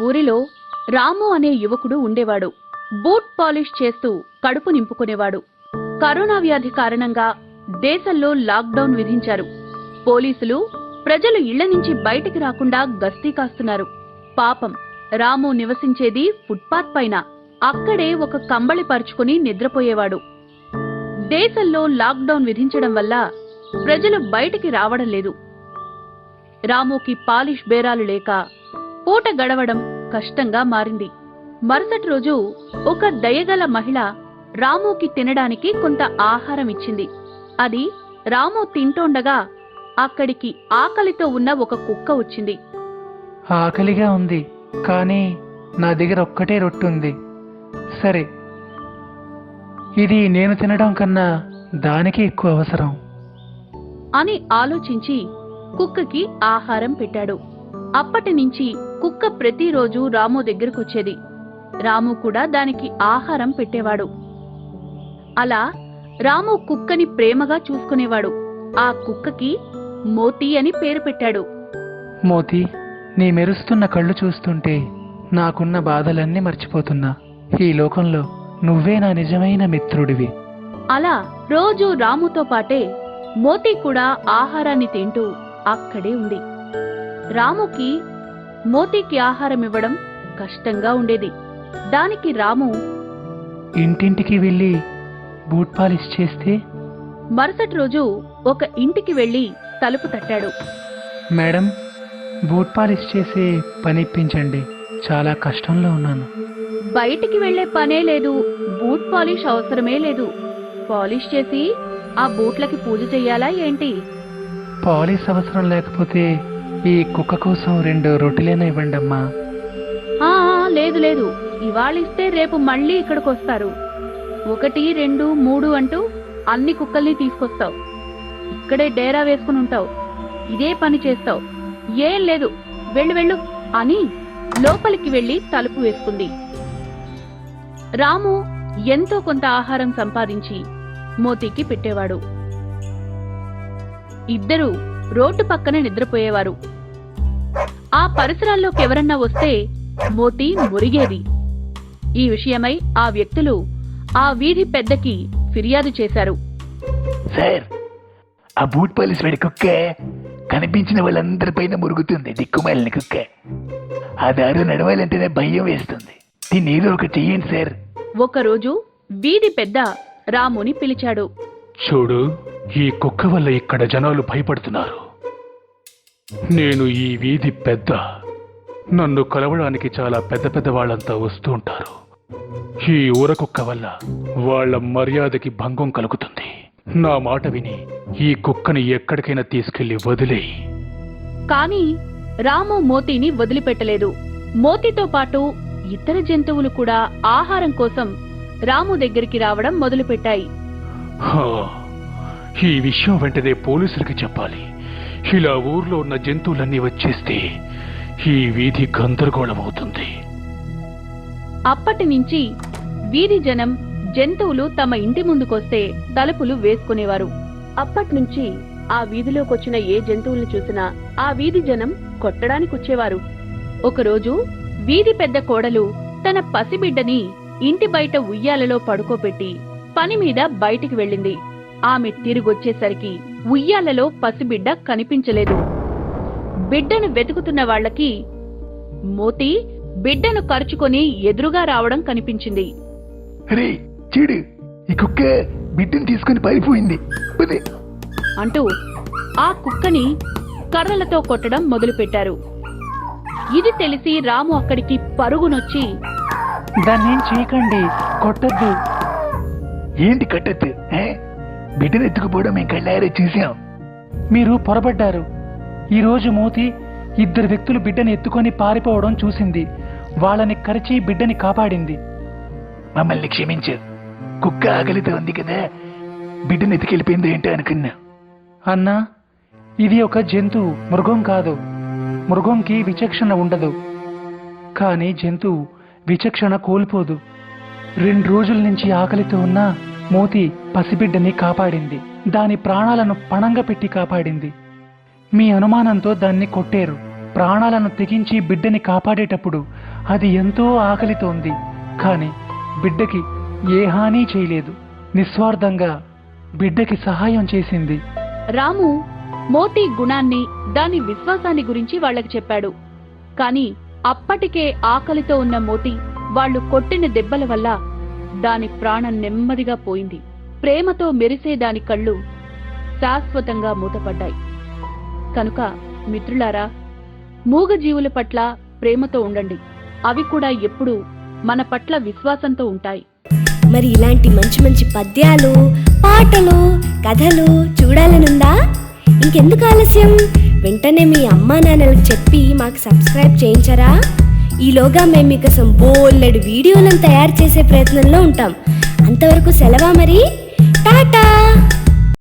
ఊరిలో రాము అనే యువకుడు ఉండేవాడు. బూట్ పాలిష్ చేస్తూ కడుపు నింపుకునేవాడు. కరోనా వ్యాధి కారణంగా దేశంలో లాక్డౌన్ విధించారు. పోలీసులు ప్రజలు ఇళ్ల నుంచి బయటికి రాకుండా గస్తీ కాస్తున్నారు. పాపం రాము నివసించేది ఫుట్పాత్ పైన. అక్కడే ఒక కంబళి పరుచుకుని నిద్రపోయేవాడు. దేశంలో లాక్డౌన్ విధించడం వల్ల ప్రజలు బయటికి రావడం లేదు. రాముకి పాలిష్ బేరాలు లేక పూట గడవడం కష్టంగా మారింది. మరుసటి రోజు ఒక దయగల మహిళ రాముకి తినడానికి కొంత ఆహారం ఇచ్చింది. అది రాము తింటోండగా అక్కడికి ఆకలితో ఉన్న ఒక కుక్క వచ్చింది. ఆకలిగా ఉంది, కానీ నా దగ్గర ఒక్కటే రొట్టె ఉంది. సరే, ఇది నేను తినడం కన్నా దానికి ఎక్కువ అవసరం అని ఆలోచించి కుక్కకి ఆహారం పెట్టాడు. అప్పటినుంచి కుక్క ప్రతిరోజు రాము దగ్గరకొచ్చేది. రాము కూడా దానికి ఆహారం పెట్టేవాడు. అలా రాము కుక్కని ప్రేమగా చూసుకునేవాడు. ఆ కుక్కకి మోతీ అని పేరు పెట్టాడు. మోతీ, నీ మెరుస్తున్న కళ్ళు చూస్తుంటే నాకున్న బాధలన్నీ మర్చిపోతున్నా. ఈ లోకంలో నువ్వే నా నిజమైన మిత్రుడివి. అలా రోజు రాముతో పాటే మోతీ కూడా ఆహారాన్ని తింటూ అక్కడే ఉంది. రాముకి మోతీకి ఆహారం ఇవ్వడం కష్టంగా ఉండేది. దానికి రాము ఇంటింటికి వెళ్ళి బూట్ పాలిష్ చేస్తే. మరుసటి రోజు ఒక ఇంటికి వెళ్లి తలుపు తట్టాడు. మేడం, బూట్ పాలిష్ చేసే పని ఇప్పించండి, చాలా కష్టంలో ఉన్నాను. బయటికి వెళ్లే పనే లేదు, బూట్ పాలిష్ అవసరమే లేదు. పాలిష్ చేసి ఆ బూట్లకి పూజ చెయ్యాలా ఏంటి? పాలిష్ అవసరం లేకపోతే ఈ కుక్క కోసం 2 రొట్టెలైనా ఇవ్వండి అమ్మా. లేదు లేదు, ఇవాళిస్తే రేపు మళ్ళీ ఇక్కడికొస్తారు. 1, 2, 3 అంటూ అన్ని కుక్కల్ని తీసుకొస్తావు. ఇక్కడే డేరా వేసుకుని ఉంటావు. ఇదే పని చేస్తావు. ఏం లేదు, వెళ్ళు వెళ్ళు అని లోపలికి వెళ్లి తలుపు వేసుకుంది. రాము ఎంతో కొంత ఆహారం సంపాదించి మోతీకి పెట్టేవాడు. ఇద్దరూ రోడ్డు పక్కన నిద్రపోయేవారు. ఆ పరిసరాల్లోకి ఎవరన్నా వస్తే మోతీ మురిగేది. ఈ విషయమై ఆ వ్యక్తులు ఆ వీధి పెద్దకి ఫిర్యాదు చేశారు. సార్, ఆ బూట్ పాలిష్ వాడి కుక్క కనిపించిన వాళ్ళందరిపైన మురుగుతుంది. దిక్కుమాలిన కుక్క. ఆ దారు నడవాలంటేనే భయం వేస్తుంది. దీన్ని ఏదో ఒకటి చెయ్యండి సార్. ఒకరోజు వీధి పెద్ద రాముని పిలిచాడు. చూడు, ఈ కుక్క వల్ల ఇక్కడ జనాలు భయపడుతున్నారు. నేను ఈ వీధి పెద్ద. నన్ను కలవడానికి చాలా పెద్ద పెద్ద వాళ్ళంతా వస్తూ ఉంటారు. ఈ ఊర కుక్క వల్ల వాళ్ళ మర్యాదకి భంగం కలుగుతుంది. నా మాట విని ఈ కుక్కని ఎక్కడికైనా తీసుకెళ్లి వదిలేయి. కాని రాము మోతీని వదిలిపెట్టలేదు. మోతీతో పాటు ఇతర జంతువులు కూడా ఆహారం కోసం రాము దగ్గరికి రావడం మొదలుపెట్టాయి. ఈ విషయం వెంటనే పోలీసులకి చెప్పాలి. ఇలా ఊర్లో ఉన్న జంతువులన్నీ వచ్చేస్తే ఈ వీధి గందరగోళం అవుతుంది. అప్పటి నుంచి వీధి జనం జంతువులు తమ ఇంటి ముందుకొస్తే తలుపులు వేసుకునేవారు. అప్పట్నుంచి ఆ వీధిలోకొచ్చిన ఏ జంతువుల్ని చూసినా ఆ వీధి జనం కొట్టడానికొచ్చేవారు. ఒకరోజు వీధి పెద్ద కోడలు తన పసిబిడ్డని ఇంటి బయట ఉయ్యాలలో పడుకోపెట్టి పని మీద బయటికి వెళ్ళింది. ఆమె తిరిగొచ్చేసరికి ఉయ్యాలలో పసిబిడ్డ కనిపించలేదు. బిడ్డను వెతుకుతున్న వాళ్లకి మోతీ బిడ్డను కరుచుకొని ఎదురుగా రావడం కనిపించింది. అరే చూడు, ఈ కుక్క బిడ్డను తీసుకుని పారిపోయింది అంటూ ఆ కుక్కని కర్రలతో కొట్టడం మొదలుపెట్టారు. ఇది తెలిసి రాము అక్కడికి పరుగునొచ్చి, దాన్నేం చేయకండి, కొట్టద్దు. ఏంటి కట్టద్దు? బిడ్డను ఎత్తుకుపోవడం మేము కళ్ళారే చూసాం. మీరు పొరబడ్డారు. ఈరోజు మోతీ 2 వ్యక్తులు బిడ్డని ఎత్తుకొని పారిపోవడం చూసింది. వాళ్ళని కరిచి బిడ్డని కాపాడింది. మమ్మల్ని క్షమించు. కుక్క ఆకలితో ఉంది కదా, బిడ్డను ఎత్తుకెళ్ళిపోయింది ఏంటో అనుకున్నా. అన్నా, ఇది ఒక జంతువు, మృగం కాదు. మృగంకి విచక్షణ ఉండదు, కానీ జంతువు విచక్షణ కోల్పోదు. 2 రోజుల నుంచి ఆకలితో ఉన్న మోతీ పసిబిడ్డని కాపాడింది. దాని ప్రాణాలను పణంగా పెట్టి కాపాడింది. మీ అనుమానంతో దాన్ని కొట్టారు. ప్రాణాలను తెగించి బిడ్డని కాపాడేటప్పుడు అది ఎంతో ఆకలితో ఉంది, కానీ బిడ్డకి ఏ హాని చేయలేదు. నిస్వార్థంగా బిడ్డకి సహాయం చేసింది. రాము మోటీ గుణాన్ని, దాని విశ్వాసాన్ని గురించి వాళ్ళకి చెప్పాడు. కాని అప్పటికే ఆకలితో ఉన్న మోటీ వాళ్ళు కొట్టిన దెబ్బల వల్ల దాని ప్రాణం నెమ్మదిగా పోయింది. ప్రేమతో మెరిసే దాని కళ్ళు శాశ్వతంగా మూతపడ్డాయి. కనుక మిత్రులారా, మూగజీవుల పట్ల ప్రేమతో ఉండండి. అవి కూడా ఎప్పుడూ మన పట్ల విశ్వాసంతో ఉంటాయి. మరి ఇలాంటి మంచి మంచి పద్యాలు, పాటలు, కథలు చూడాలనుందా? ఇంకెందుకు ఆలస్యం? వెంటనే మీ అమ్మా నాన్నలకు చెప్పి మాకు సబ్స్క్రైబ్ చేయించరా? ఈలోగా మేము మీకోసం బోలెడు వీడియోలను తయారు చేసే ప్రయత్నంలో ఉంటాం. అంతవరకు సెలవా మరి. టాటా.